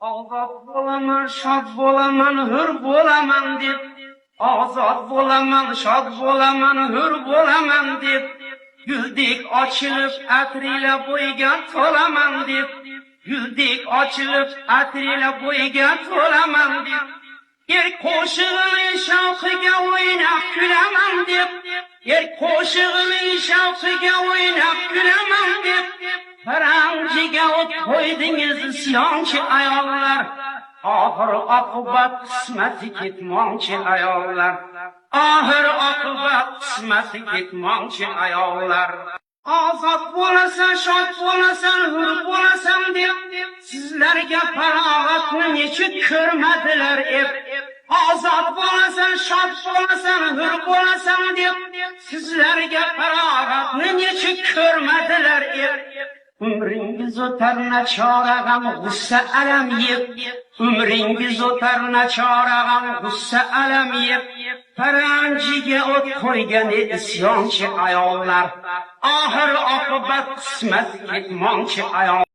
Ozod bo'laman, shod bo'laman, hur bo'laman deb, ozod bo'laman, shod bo'laman, hur bo'laman deb, guldek ochilib atrila bo'yga to'laman deb, guldek ochilib atrila bo'yga to'laman deb, qo'shig'ining shavqiga o'ynab kulaman deb, qo'shig'ining shavqiga o'ynab kulaman deb, paranjiga o't qo'ydingiz isyonchi ayollar, oxir oqibat qismati ketmonchi ayollar, oxir oqibat qismati ketmonchi ayollar. Ozod bo'lasan, shod bo'lasan, hur bo'lasan deb, sizlarga farog'atni nechuk ko'rmadilar eb. Ozod bo'lasan, shod bo'lasan, hur bo'lasan deb, sizlarga farog'atni nechuk ko'rmadilar eb. Umringiz o'tar nachorag'am g'ussa alam yeb, umringiz o'tar nachorag'am g'ussa alam yeb, paranjiga o't qo'ygan isyonchi ayollar, oxir oqibat qismat ketmonchi ayol.